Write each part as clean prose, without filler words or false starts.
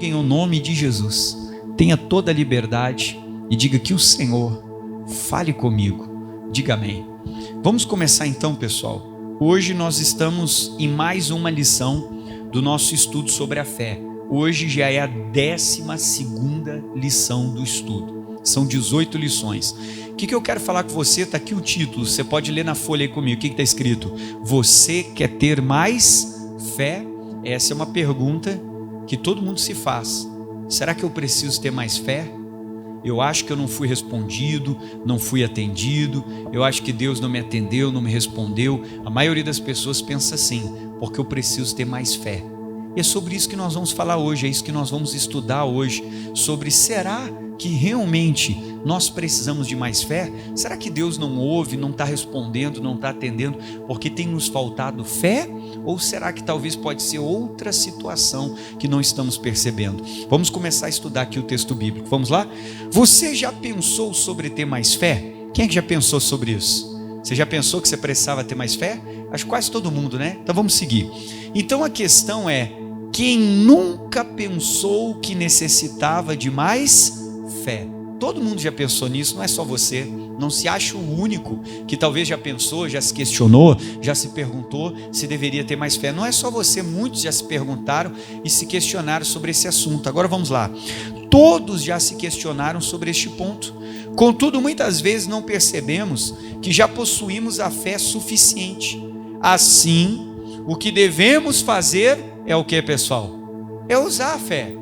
Em o nome de Jesus, tenha toda a liberdade e diga que o Senhor fale comigo. Diga amém. Vamos começar então, pessoal. Hoje nós estamos em mais uma lição do nosso estudo sobre a fé. Hoje já é a 12ª lição do estudo. São 18 lições. O que eu quero falar com você? Está aqui o título, você pode ler na folha aí comigo. O que está escrito? Você quer ter mais fé? Essa é uma pergunta que todo mundo se faz. Será que eu preciso ter mais fé? Eu acho que eu não fui respondido, não fui atendido, eu acho que Deus não me atendeu, não me respondeu. A maioria das pessoas pensa assim, porque eu preciso ter mais fé. E é sobre isso que nós vamos falar hoje, é isso que nós vamos estudar hoje, sobre será que realmente nós precisamos de mais fé? Será que Deus não ouve, não está respondendo, não está atendendo, porque tem nos faltado fé? Ou será que talvez pode ser outra situação que não estamos percebendo? Vamos começar a estudar aqui o texto bíblico, vamos lá? Você já pensou sobre ter mais fé? Quem é que já pensou sobre isso? Você já pensou que você precisava ter mais fé? Acho que quase todo mundo, né? Então vamos seguir. Então a questão é, quem nunca pensou que necessitava de mais fé? Todo mundo já pensou nisso, não é só você. Não se acha o único que talvez já pensou, já se questionou, já se perguntou se deveria ter mais fé. Não é só você, muitos já se perguntaram e se questionaram sobre esse assunto. Agora vamos lá. Todos já se questionaram sobre este ponto. Contudo, muitas vezes não percebemos que já possuímos a fé suficiente. Assim, o que devemos fazer é o que, pessoal? É usar a fé.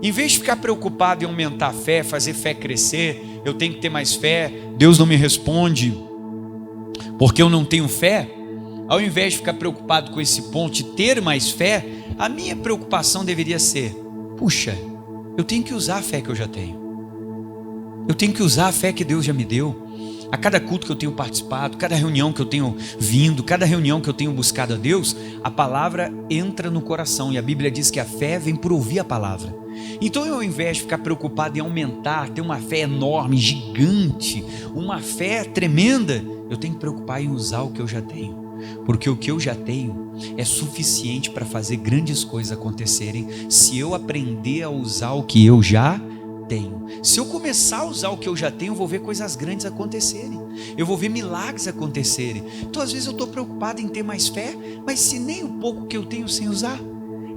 Em vez de ficar preocupado em aumentar a fé, fazer fé crescer, eu tenho que ter mais fé, Deus não me responde porque eu não tenho fé. Ao invés de ficar preocupado com esse ponto de ter mais fé, a minha preocupação deveria ser: puxa, eu tenho que usar a fé que eu já tenho. Eu tenho que usar a fé que Deus já me deu. A cada culto que eu tenho participado, cada reunião que eu tenho vindo, cada reunião que eu tenho buscado a Deus, a palavra entra no coração, e a Bíblia diz que a fé vem por ouvir a palavra. Então, eu, ao invés de ficar preocupado em aumentar, ter uma fé enorme, gigante, uma fé tremenda, eu tenho que preocupar em usar o que eu já tenho, porque o que eu já tenho é suficiente para fazer grandes coisas acontecerem, se eu aprender a usar o que eu já tenho. Se eu começar a usar o que eu já tenho, eu vou ver coisas grandes acontecerem, eu vou ver milagres acontecerem. Então às vezes eu estou preocupado em ter mais fé, mas se nem o pouco que eu tenho sem usar.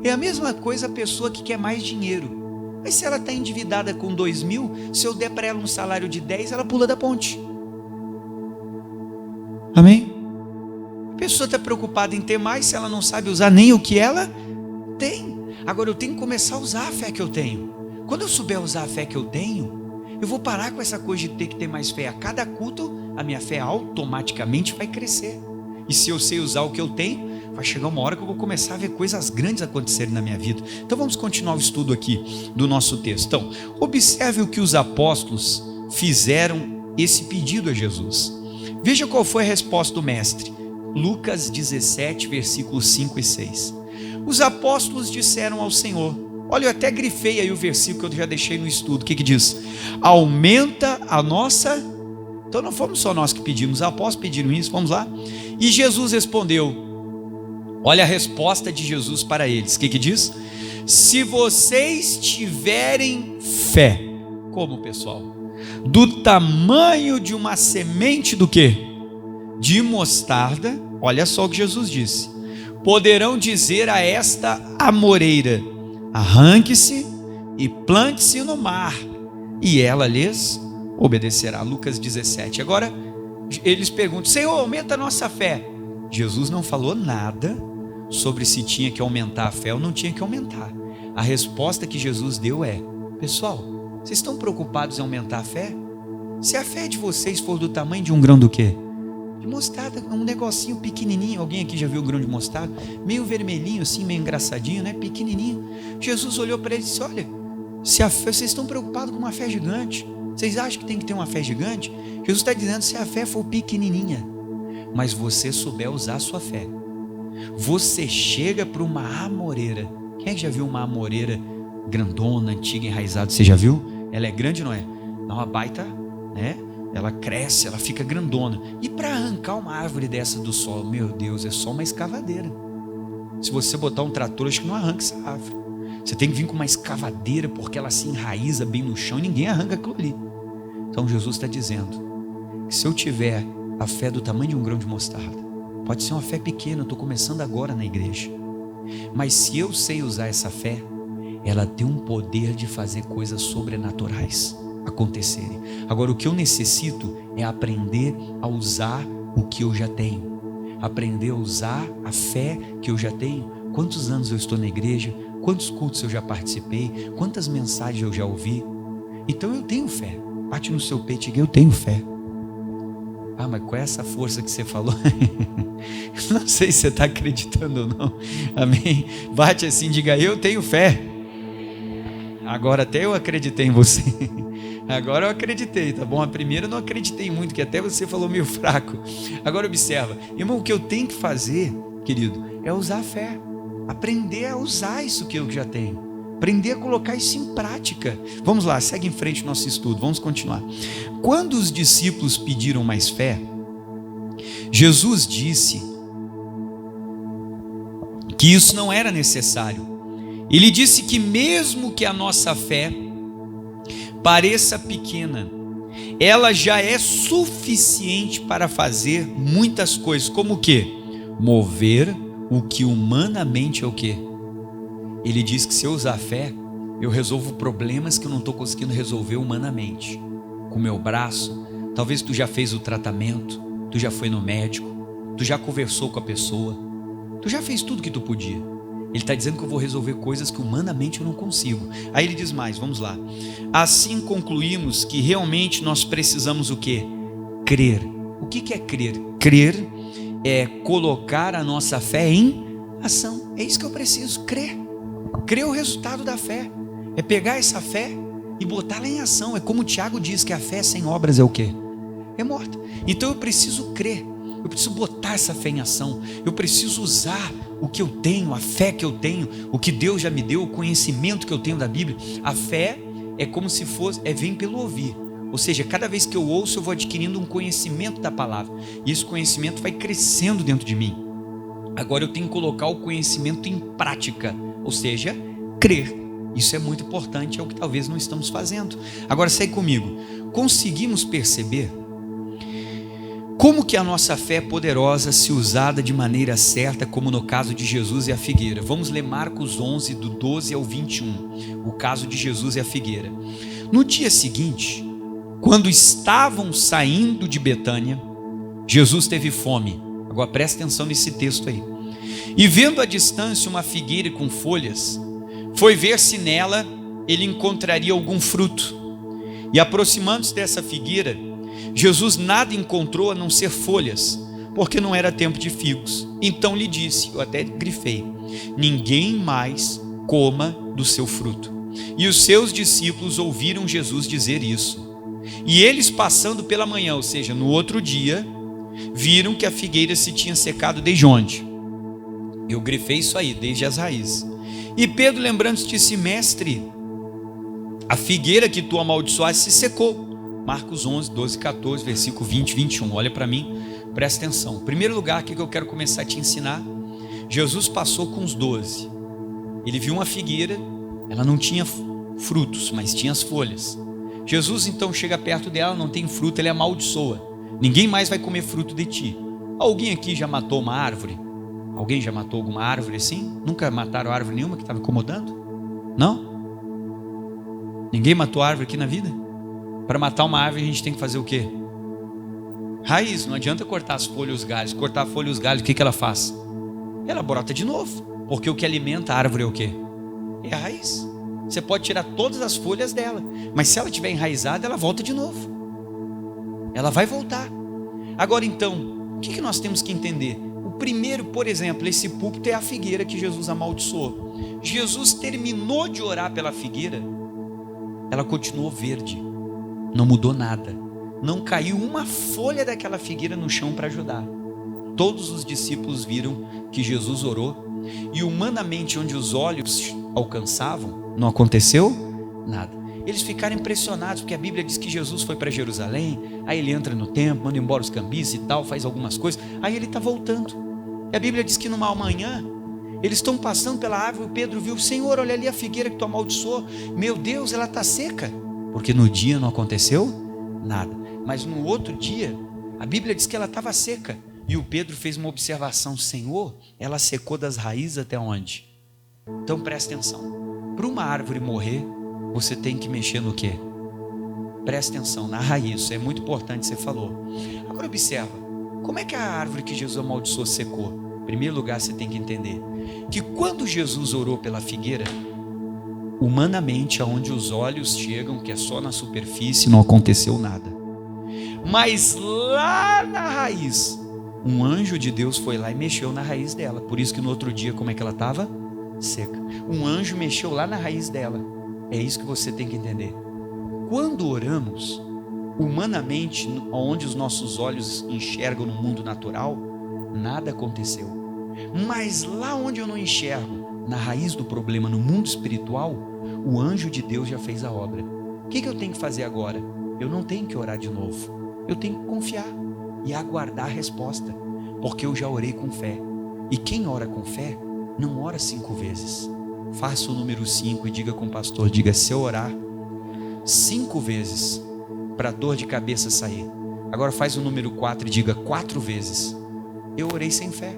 É a mesma coisa a pessoa que quer mais dinheiro, mas se ela está endividada com 2.000, se eu der para ela um salário de 10, ela pula da ponte. Amém? A pessoa está preocupada em ter mais, se ela não sabe usar nem o que ela tem. Agora eu tenho que começar a usar a fé que eu tenho. Quando eu souber usar a fé que eu tenho, eu vou parar com essa coisa de ter que ter mais fé. A cada culto, a minha fé automaticamente vai crescer. E se eu sei usar o que eu tenho, vai chegar uma hora que eu vou começar a ver coisas grandes acontecerem na minha vida. Então vamos continuar o estudo aqui do nosso texto. Então, observe o que os apóstolos fizeram esse pedido a Jesus. Veja qual foi a resposta do mestre. Lucas 17, versículos 5 e 6. Os apóstolos disseram ao Senhor, olha, eu até grifei aí o versículo que eu já deixei no estudo. O que diz? Aumenta a nossa... Então não fomos só nós que pedimos, os apóstolos pediram isso, vamos lá. E Jesus respondeu, olha a resposta de Jesus para eles. O que diz? Se vocês tiverem fé. Como, pessoal? Do tamanho de uma semente do quê? De mostarda. Olha só o que Jesus disse. Poderão dizer a esta amoreira, arranque-se e plante-se no mar, e ela lhes obedecerá. Lucas 17. Agora eles perguntam, Senhor, aumenta a nossa fé. Jesus não falou nada sobre se tinha que aumentar a fé ou não tinha que aumentar. A resposta que Jesus deu é, pessoal, vocês estão preocupados em aumentar a fé? Se a fé de vocês for do tamanho de um grão do quê? De mostarda, um negocinho pequenininho. Alguém aqui já viu o grão de mostarda? Meio vermelhinho assim, meio engraçadinho, né? Pequenininho. Jesus olhou para ele e disse, olha, se a fé, vocês estão preocupados com uma fé gigante, vocês acham que tem que ter uma fé gigante? Jesus está dizendo, se a fé for pequenininha, mas você souber usar a sua fé, você chega para uma amoreira. Quem é que já viu uma amoreira grandona, antiga, enraizada? Você já viu? Ela é grande, não é? Dá uma baita, né? Ela cresce, ela fica grandona. E para arrancar uma árvore dessa do solo, meu Deus, é só uma escavadeira. Se você botar um trator, acho que não arranca essa árvore. Você tem que vir com uma escavadeira, porque ela se enraiza bem no chão e ninguém arranca aquilo ali. Então Jesus está dizendo que se eu tiver a fé do tamanho de um grão de mostarda, pode ser uma fé pequena, eu estou começando agora na igreja, mas se eu sei usar essa fé, ela tem um poder de fazer coisas sobrenaturais acontecerem. Agora, o que eu necessito é aprender a usar o que eu já tenho, aprender a usar a fé que eu já tenho. Quantos anos eu estou na igreja, quantos cultos eu já participei, quantas mensagens eu já ouvi. Então eu tenho fé. Bate no seu peito e diga: eu tenho fé. Ah, mas com essa força que você falou, não sei se você está acreditando ou não. Amém? Bate assim, diga: eu tenho fé. Agora até eu acreditei em você. Agora eu acreditei, tá bom? A primeira eu não acreditei muito, que até você falou meio fraco. Agora observa, irmão, o que eu tenho que fazer, querido, é usar a fé. Aprender a usar isso que eu já tenho. Aprender a colocar isso em prática. Vamos lá, segue em frente o nosso estudo, vamos continuar. Quando os discípulos pediram mais fé, Jesus disse que isso não era necessário. Ele disse que mesmo que a nossa fé pareça pequena, ela já é suficiente para fazer muitas coisas. Como o quê? Mover o que humanamente é o quê? Ele diz que se eu usar a fé, eu resolvo problemas que eu não estou conseguindo resolver humanamente. Com o meu braço, talvez tu já fez o tratamento, tu já foi no médico, tu já conversou com a pessoa, tu já fez tudo que tu podia. Ele está dizendo que eu vou resolver coisas que humanamente eu não consigo. Aí ele diz mais, vamos lá. Assim concluímos que realmente nós precisamos o quê? Crer. O que é crer? Crer é colocar a nossa fé em ação. É isso que eu preciso, crer. Crer é o resultado da fé. É pegar essa fé e botá-la em ação. É como o Tiago diz, que a fé sem obras é o quê? É morta. Então eu preciso crer. Eu preciso botar essa fé em ação. Eu preciso usar o que eu tenho, a fé que eu tenho, o que Deus já me deu, o conhecimento que eu tenho da Bíblia. A fé é como se fosse, vem pelo ouvir. Ou seja, cada vez que eu ouço, eu vou adquirindo um conhecimento da palavra. E esse conhecimento vai crescendo dentro de mim. Agora eu tenho que colocar o conhecimento em prática. Ou seja, crer. Isso é muito importante, é o que talvez não estamos fazendo. Agora segue comigo. Conseguimos perceber como que a nossa fé é poderosa se usada de maneira certa, como no caso de Jesus e a figueira. Vamos ler Marcos 11, do 12 ao 21, o caso de Jesus e a figueira. No dia seguinte, quando estavam saindo de Betânia, Jesus teve fome. Agora presta atenção nesse texto aí. E vendo à distância uma figueira com folhas, foi ver se nela ele encontraria algum fruto. E aproximando-se dessa figueira, Jesus nada encontrou a não ser folhas, porque não era tempo de figos. Então lhe disse, eu até grifei: ninguém mais coma do seu fruto. E os seus discípulos ouviram Jesus dizer isso. E eles, passando pela manhã, ou seja, no outro dia, viram que a figueira se tinha secado desde onde? Eu grifei isso aí, desde as raízes. E Pedro, lembrando-se, disse: mestre, a figueira que tu amaldiçoaste se secou. Marcos 11, 12, 14, versículo 20, 21. Olha para mim, presta atenção. Primeiro lugar aqui que eu quero começar a te ensinar. Jesus passou com os 12. Ele viu uma figueira, ela não tinha frutos, mas tinha as folhas. Jesus então chega perto dela, não tem fruto, ele amaldiçoa: ninguém mais vai comer fruto de ti. Alguém aqui já matou uma árvore? Alguém já matou alguma árvore assim? Nunca mataram árvore nenhuma que estava incomodando? Não? Ninguém matou árvore aqui na vida? Para matar uma árvore a gente tem que fazer o quê? Raiz. Não adianta cortar as folhas e os galhos. Cortar a folha e os galhos, o que ela faz? Ela brota de novo. Porque o que alimenta a árvore é o quê? É a raiz. Você pode tirar todas as folhas dela, mas se ela estiver enraizada, ela volta de novo. Ela vai voltar. Agora então, o que nós temos que entender? O primeiro, por exemplo, esse púlpito é a figueira que Jesus amaldiçoou. Jesus terminou de orar pela figueira, ela continuou verde. Não mudou nada. Não caiu uma folha daquela figueira no chão para ajudar. Todos os discípulos viram que Jesus orou, e humanamente, onde os olhos alcançavam, não aconteceu nada. Eles ficaram impressionados, porque a Bíblia diz que Jesus foi para Jerusalém, aí ele entra no templo, manda embora os cambistas e tal, faz algumas coisas, aí ele está voltando. E a Bíblia diz que numa manhã, Eles estão passando pela árvore, o Pedro viu: Senhor, olha ali a figueira que tu amaldiçoou. Meu Deus, ela está seca. Porque no dia não aconteceu nada. Mas no outro dia, a Bíblia diz que ela estava seca. E o Pedro fez uma observação: Senhor, ela secou das raízes até onde? Então presta atenção. Para uma árvore morrer, você tem que mexer no quê? Presta atenção, na raiz. Isso é muito importante, você falou. Agora observa, como é que a árvore que Jesus amaldiçoou secou? Em primeiro lugar, você tem que entender que quando Jesus orou pela figueira, humanamente, aonde os olhos chegam, que é só na superfície, não aconteceu nada. Mas lá na raiz, um anjo de Deus foi lá e mexeu na raiz dela. Por isso que no outro dia, como é que ela estava? Seca. Um anjo mexeu lá na raiz dela. É isso que você tem que entender. Quando oramos, humanamente, onde os nossos olhos enxergam no mundo natural, nada aconteceu. Mas lá onde eu não enxergo, na raiz do problema, no mundo espiritual, o anjo de Deus já fez a obra. O que eu tenho que fazer agora? Eu não tenho que orar de novo. Eu tenho que confiar e aguardar a resposta, porque eu já orei com fé. E quem ora com fé, não ora 5 vezes. Faça o número 5 e diga com o pastor, diga: se eu orar 5 vezes para a dor de cabeça sair, agora faz o número 4 e diga 4 vezes, eu orei sem fé.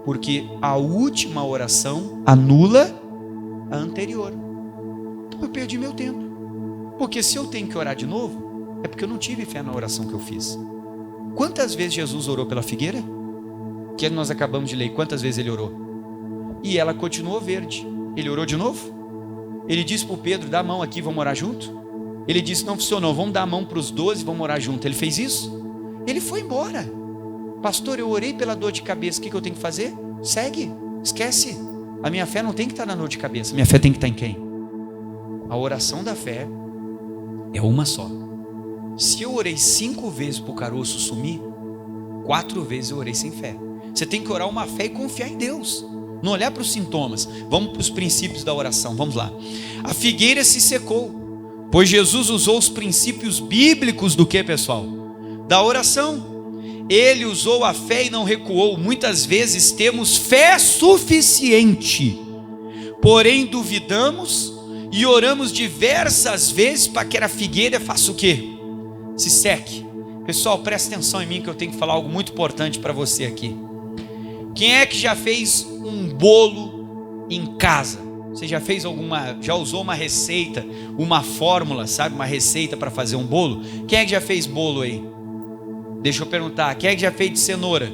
Porque a última oração anula a anterior. Então eu perdi meu tempo. Porque se eu tenho que orar de novo, é porque eu não tive fé na oração que eu fiz. Quantas vezes Jesus orou pela figueira? Que nós acabamos de ler, quantas vezes ele orou? E ela continuou verde. Ele orou de novo? Ele disse para o Pedro: dá a mão aqui, vamos orar junto? Ele disse: não funcionou, vamos dar a mão para os 12, vamos orar junto. Ele fez isso? Ele foi embora. Pastor, eu orei pela dor de cabeça, o que eu tenho que fazer? Segue, esquece. A minha fé não tem que estar na dor de cabeça, minha fé tem que estar em quem? A oração da fé é uma só. Se eu orei 5 vezes para o caroço sumir, 4 vezes eu orei sem fé. Você tem que orar uma fé e confiar em Deus, não olhar para os sintomas. Vamos para os princípios da oração, vamos lá. A figueira se secou, pois Jesus usou os princípios bíblicos do que, pessoal? Da oração. Ele usou a fé e não recuou. Muitas vezes temos fé suficiente, porém duvidamos e oramos diversas vezes para que a figueira faça o quê? Se seque. Pessoal, presta atenção em mim, que eu tenho que falar algo muito importante para você aqui. Quem é que já fez um bolo em casa? Você já fez já usou uma receita, uma fórmula, sabe? Uma receita para fazer um bolo? Quem é que já fez bolo aí? Deixa eu perguntar, quem é que já fez de cenoura?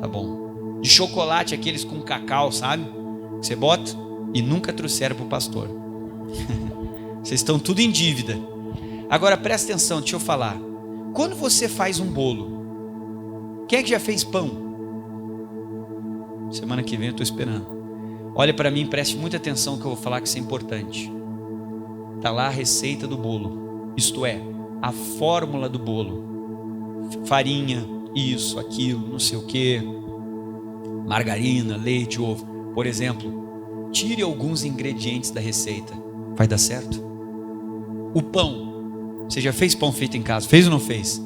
Tá bom. De chocolate, aqueles com cacau, sabe? Que você bota e nunca trouxeram para o pastor. Vocês estão tudo em dívida. Agora presta atenção, deixa eu falar. Quando você faz um bolo, quem é que já fez pão? Semana que vem eu estou esperando. Olha para mim, preste muita atenção que eu vou falar, que isso é importante. Está lá a receita do bolo. Isto é, a fórmula do bolo. Farinha, isso, aquilo, não sei o que, margarina, leite, ovo. Por exemplo, tire alguns ingredientes da receita, vai dar certo? O pão, você já fez pão feito em casa? Fez ou não fez?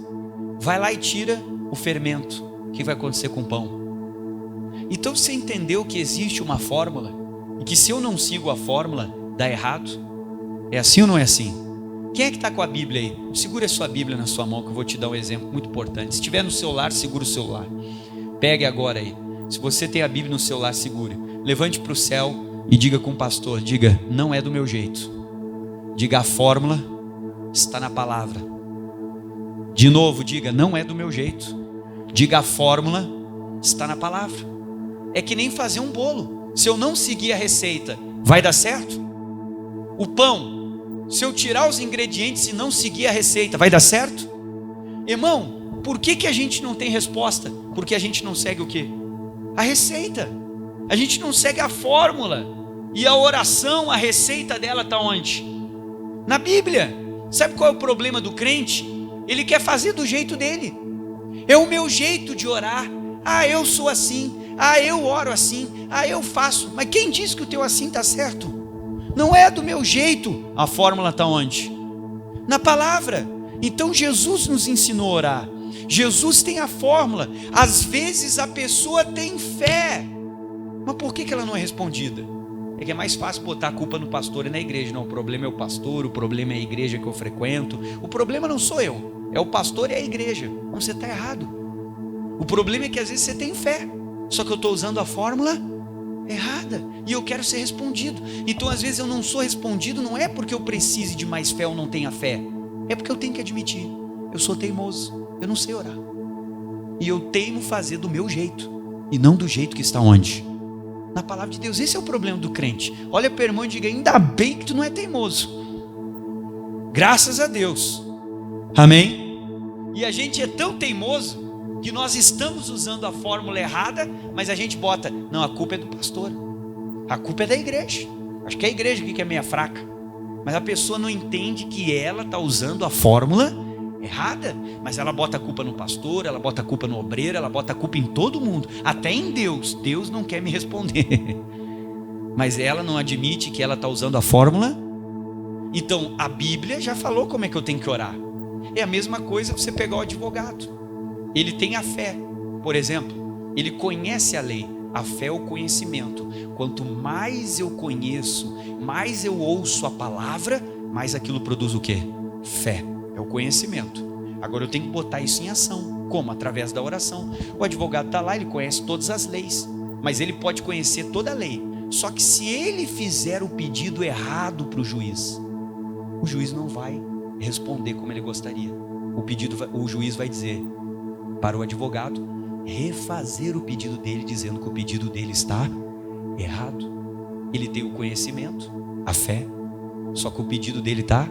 Vai lá e tira o fermento. O que vai acontecer com o pão? Então você entendeu que existe uma fórmula e que se eu não sigo a fórmula, dá errado? É assim ou não é assim? Quem é que está com a Bíblia aí? Segura a sua Bíblia na sua mão, que eu vou te dar um exemplo muito importante. Se estiver no celular, segura o celular. Pegue agora aí. Se você tem a Bíblia no celular, segure. Levante para o céu e diga com o pastor, diga: não é do meu jeito. Diga: a fórmula está na palavra. De novo, diga: não é do meu jeito. Diga: a fórmula está na palavra. É que nem fazer um bolo. Se eu não seguir a receita, vai dar certo? O pão, se eu tirar os ingredientes e não seguir a receita, vai dar certo? Irmão, por que a gente não tem resposta? Porque a gente não segue o quê? A receita. A gente não segue a fórmula. E a oração, a receita dela está onde? Na Bíblia. Sabe qual é o problema do crente? Ele quer fazer do jeito dele. É o meu jeito de orar. Ah, eu sou assim. Ah, eu oro assim. Ah, eu faço. Mas quem diz que o teu assim está certo? Não é do meu jeito. A fórmula está onde? Na palavra. Então Jesus nos ensinou a orar. Jesus tem a fórmula. Às vezes a pessoa tem fé, mas por que ela não é respondida? É que é mais fácil botar a culpa no pastor e na igreja. Não, o problema é o pastor, o problema é a igreja que eu frequento. O problema não sou eu, é o pastor e a igreja. Então você está errado. O problema é que às vezes você tem fé, só que eu estou usando a fórmula errada e eu quero ser respondido. Então às vezes eu não sou respondido, não é porque eu precise de mais fé ou não tenha fé, é porque eu tenho que admitir, eu sou teimoso, eu não sei orar, e eu teimo fazer do meu jeito e não do jeito que está onde? Na palavra de Deus. Esse é o problema do crente. Olha para o irmão e diga: ainda bem que tu não é teimoso, graças a Deus, amém? E a gente é tão teimoso que nós estamos usando a fórmula errada, mas a gente bota, não, a culpa é do pastor, a culpa é da igreja, acho que é a igreja que é meia fraca, mas a pessoa não entende que ela está usando a fórmula errada, mas ela bota a culpa no pastor, ela bota a culpa no obreiro, ela bota a culpa em todo mundo, até em Deus. Deus não quer me responder, mas ela não admite que ela está usando a fórmula. Então a Bíblia já falou como é que eu tenho que orar. É a mesma coisa você pegar o advogado. Ele tem a fé, por exemplo, ele conhece a lei. A fé é o conhecimento. Quanto mais eu conheço, mais eu ouço a palavra, mais aquilo produz o quê? Fé, é o conhecimento. Agora eu tenho que botar isso em ação. Como? Através da oração. O advogado está lá, ele conhece todas as leis, mas ele pode conhecer toda a lei. Só que se ele fizer o pedido errado para o juiz não vai responder como ele gostaria. O juiz vai dizer para o advogado refazer o pedido dele, dizendo que o pedido dele está errado. Ele tem o conhecimento, a fé, só que o pedido dele está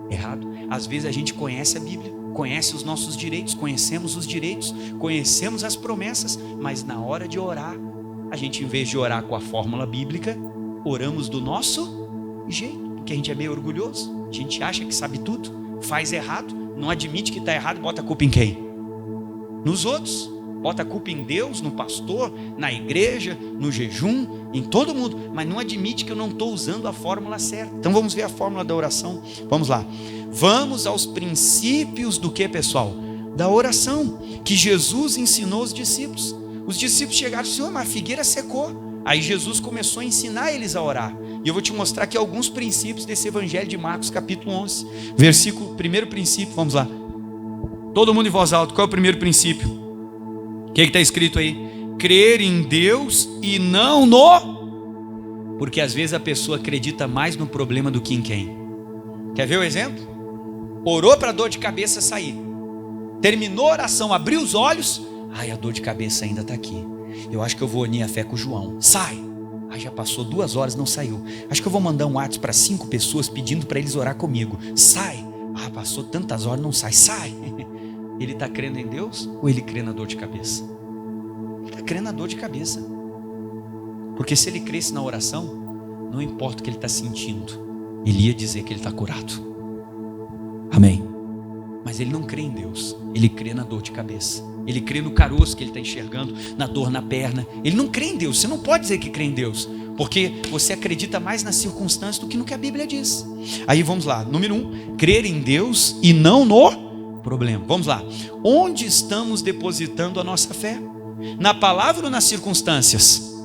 errado. Às vezes a gente conhece a Bíblia, conhece os nossos direitos, conhecemos os direitos, conhecemos as promessas, mas na hora de orar, a gente, em vez de orar com a fórmula bíblica, oramos do nosso jeito, porque a gente é meio orgulhoso, a gente acha que sabe tudo, faz errado, não admite que está errado, bota a culpa em quem? Nos outros. Bota a culpa em Deus, no pastor, na igreja, no jejum, em todo mundo, mas não admite que eu não estou usando a fórmula certa. Então vamos ver a fórmula da oração. Vamos lá. Vamos aos princípios do que, pessoal? Da oração, que Jesus ensinou os discípulos. Os discípulos chegaram e disseram: mas a figueira secou. Aí Jesus começou a ensinar eles a orar. E eu vou te mostrar aqui alguns princípios desse evangelho de Marcos, capítulo 11. Primeiro princípio, vamos lá. Todo mundo em voz alta, qual é o primeiro princípio? O que está escrito aí? Crer em Deus e não no... Porque às vezes a pessoa acredita mais no problema do que em quem. Quer ver o exemplo? Orou para a dor de cabeça sair. Terminou a oração, abriu os olhos. Ai, a dor de cabeça ainda está aqui. Eu acho que eu vou unir a fé com o João. Sai. Ai, já passou 2 horas, não saiu. Acho que eu vou mandar um WhatsApp para 5 pessoas pedindo para eles orar comigo. Sai. Ah, passou tantas horas, não sai. Sai. Ele está crendo em Deus ou ele crê na dor de cabeça? Ele está crendo na dor de cabeça. Porque se ele cresce na oração, não importa o que ele está sentindo, ele ia dizer que ele está curado. Amém. Mas ele não crê em Deus, ele crê na dor de cabeça. Ele crê no caroço que ele está enxergando, na dor na perna. Ele não crê em Deus. Você não pode dizer que crê em Deus, porque você acredita mais nas circunstâncias do que no que a Bíblia diz. Aí vamos lá, número 1, crer em Deus e não no problema. Vamos lá. Onde estamos depositando a nossa fé? Na palavra ou nas circunstâncias?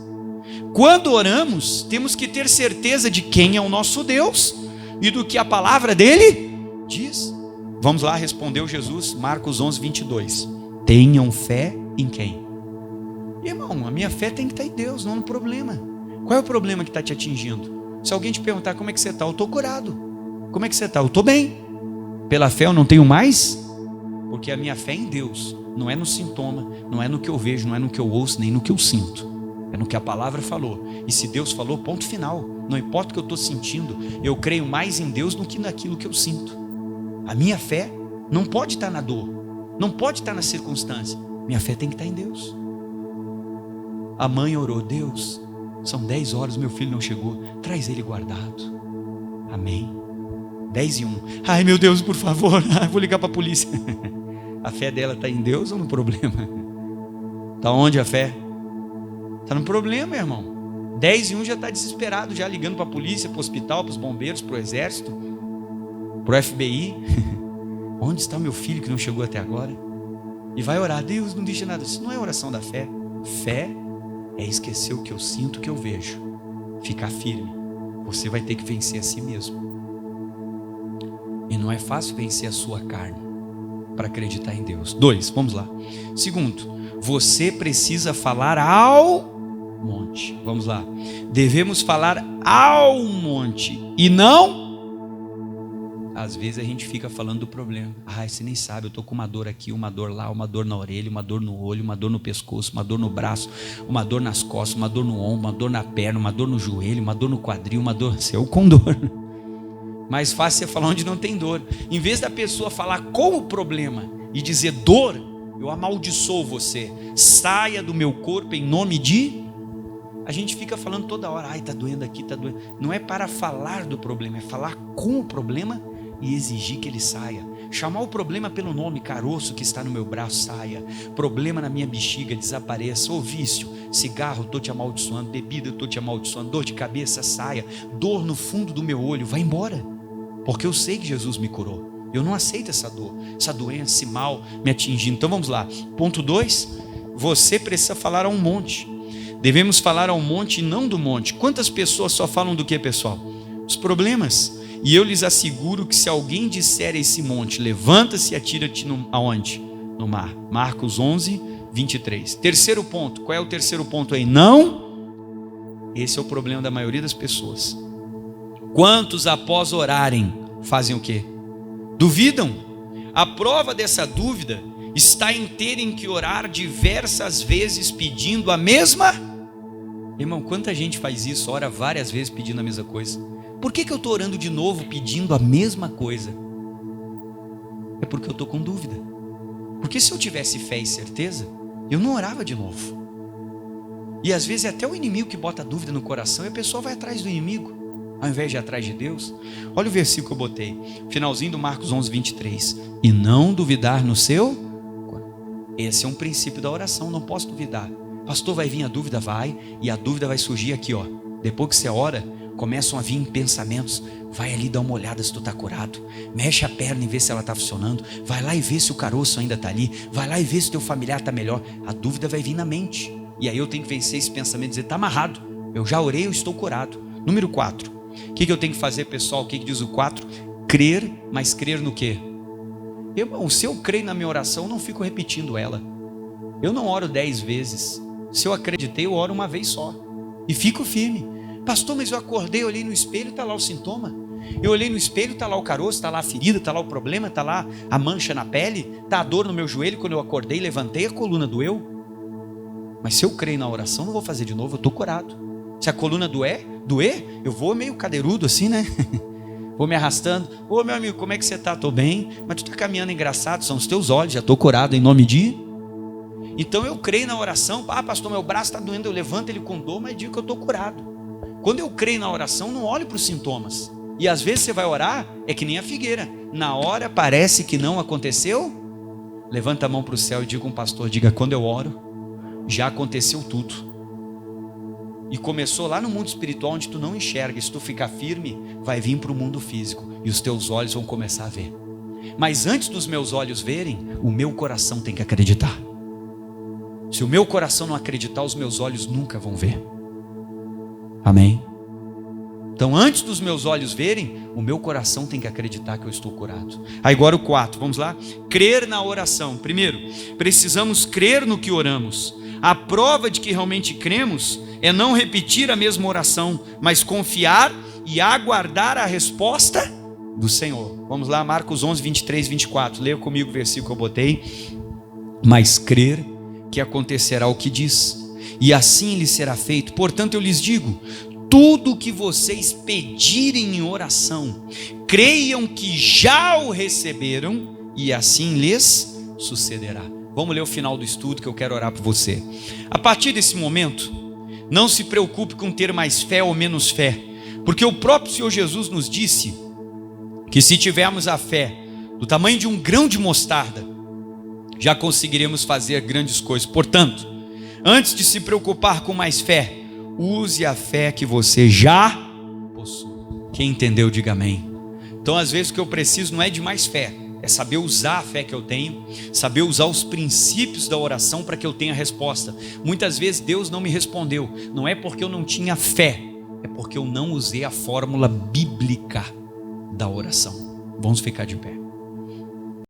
Quando oramos, temos que ter certeza de quem é o nosso Deus e do que a palavra dele diz. Vamos lá, respondeu Jesus, Marcos 11, 22. Tenham fé em quem? Irmão, a minha fé tem que estar em Deus, não no problema. Qual é o problema que está te atingindo? Se alguém te perguntar como é que você está, eu estou curado. Como é que você está? Eu estou bem. Pela fé eu não tenho mais? Porque a minha fé é em Deus, não é no sintoma, não é no que eu vejo, não é no que eu ouço, nem no que eu sinto. É no que a palavra falou. E se Deus falou, ponto final. Não importa o que eu estou sentindo, eu creio mais em Deus do que naquilo que eu sinto. A minha fé não pode estar na dor, não pode estar na circunstância. Minha fé tem que estar em Deus. A mãe orou: Deus, são 10 horas, meu filho não chegou, traz ele guardado. Amém. 10:01. Ai, meu Deus, por favor, vou ligar para a polícia. A fé dela está em Deus ou no problema? Está onde a fé? Está no problema, irmão. 10:01 já está desesperado, já ligando para a polícia, para o hospital, para os bombeiros, para o exército, para o FBI. Onde está meu filho que não chegou até agora? E vai orar, Deus não deixa nada. Isso não é oração da fé. Fé é esquecer o que eu sinto, o que eu vejo. Ficar firme. Você vai ter que vencer a si mesmo. E não é fácil vencer a sua carne para acreditar em Deus. 2, vamos lá. Segundo, você precisa falar ao monte. Vamos lá. Devemos falar ao monte e não... Às vezes a gente fica falando do problema. Você nem sabe, eu estou com uma dor aqui, uma dor lá, uma dor na orelha, uma dor no olho, uma dor no pescoço, uma dor no braço, uma dor nas costas, uma dor no ombro, uma dor na perna, uma dor no joelho, uma dor no quadril, uma dor... Eu com dor. Mais fácil é falar onde não tem dor. Em vez da pessoa falar com o problema e dizer dor, eu amaldiçoo você. Saia do meu corpo em nome de... A gente fica falando toda hora, está doendo aqui, está doendo. Não é para falar do problema, é falar com o problema e exigir que ele saia. Chamar o problema pelo nome, caroço que está no meu braço, saia. Problema na minha bexiga, desapareça. Ô vício, cigarro, estou te amaldiçoando. Bebida, eu estou te amaldiçoando. Dor de cabeça, saia. Dor no fundo do meu olho, vai embora. Porque eu sei que Jesus me curou. Eu não aceito essa dor, essa doença, esse mal me atingindo. Então vamos lá. Ponto 2, você precisa falar a um monte. Devemos falar ao monte e não do monte. Quantas pessoas só falam do que, pessoal? Os problemas. E eu lhes asseguro que se alguém disser a esse monte, levanta-se e atira-te aonde? No mar. Marcos 11, 23. Terceiro ponto. Qual é o terceiro ponto aí? Não. Esse é o problema da maioria das pessoas. Quantos após orarem fazem o quê? Duvidam. A prova dessa dúvida está em terem que orar diversas vezes pedindo a mesma... Irmão, quanta gente faz isso, ora várias vezes pedindo a mesma coisa. Por que eu estou orando de novo pedindo a mesma coisa? É porque eu estou com dúvida. Porque se eu tivesse fé e certeza, eu não orava de novo. E às vezes é até o inimigo que bota dúvida no coração e a pessoa vai atrás do inimigo, ao invés de ir atrás de Deus. Olha o versículo que eu botei, finalzinho do Marcos 11, 23. E não duvidar no seu... Esse é um princípio da oração, não posso duvidar. Pastor, vai vir a dúvida? Vai. E a dúvida vai surgir aqui, ó. Depois que você ora, começam a vir pensamentos. Vai ali dar uma olhada se tu está curado. Mexe a perna e vê se ela está funcionando. Vai lá e vê se o caroço ainda está ali. Vai lá e vê se teu familiar está melhor. A dúvida vai vir na mente. E aí eu tenho que vencer esse pensamento e dizer, está amarrado. Eu já orei, eu estou curado. Número 4. O que eu tenho que fazer, pessoal? O que diz o 4? Crer, mas crer no quê? Irmão, se eu creio na minha oração, eu não fico repetindo ela. Eu não oro 10 vezes. Se eu acreditei, eu oro uma vez só. E fico firme. Pastor, mas eu acordei, olhei no espelho, está lá o sintoma. Eu olhei no espelho, está lá o caroço, está lá a ferida, está lá o problema, está lá a mancha na pele, está a dor no meu joelho. Quando eu acordei, levantei, a coluna doeu. Mas se eu creio na oração, não vou fazer de novo, eu estou curado. Se a coluna doer, eu vou meio cadeirudo assim, né? Vou me arrastando. Ô meu amigo, como é que você está? Estou bem, mas tu está caminhando engraçado, são os teus olhos, já estou curado em nome de... Então eu creio na oração. Pastor, meu braço está doendo, eu levanto ele com dor, mas digo que eu estou curado. Quando eu creio na oração, não olho para os sintomas. E às vezes você vai orar, é que nem a figueira. Na hora parece que não aconteceu. Levanta a mão para o céu e diga com o pastor, diga, quando eu oro, já aconteceu tudo. E começou lá no mundo espiritual onde tu não enxerga. Se tu ficar firme, vai vir para o mundo físico. E os teus olhos vão começar a ver. Mas antes dos meus olhos verem, o meu coração tem que acreditar. Se o meu coração não acreditar, os meus olhos nunca vão ver. Amém? Então antes dos meus olhos verem, o meu coração tem que acreditar que eu estou curado. Agora o 4, vamos lá? Crer na oração. Primeiro, precisamos crer no que oramos. A prova de que realmente cremos é não repetir a mesma oração, mas confiar e aguardar a resposta do Senhor. Vamos lá, Marcos 11, 23, 24. Leia comigo o versículo que eu botei. Mas crer que acontecerá o que diz, e assim lhe será feito. Portanto eu lhes digo, tudo o que vocês pedirem em oração, creiam que já o receberam, e assim lhes sucederá. Vamos ler o final do estudo que eu quero orar por você. A partir desse momento, não se preocupe com ter mais fé ou menos fé, porque o próprio Senhor Jesus nos disse que se tivermos a fé do tamanho de um grão de mostarda, já conseguiremos fazer grandes coisas. Portanto, antes de se preocupar com mais fé, use a fé que você já possui. Quem entendeu, diga amém. Então às vezes o que eu preciso não é de mais fé, É saber usar a fé que eu tenho, saber usar os princípios da oração para que eu tenha resposta. Muitas vezes Deus não me respondeu, não é porque eu não tinha fé, é porque eu não usei a fórmula bíblica da oração. Vamos ficar de pé.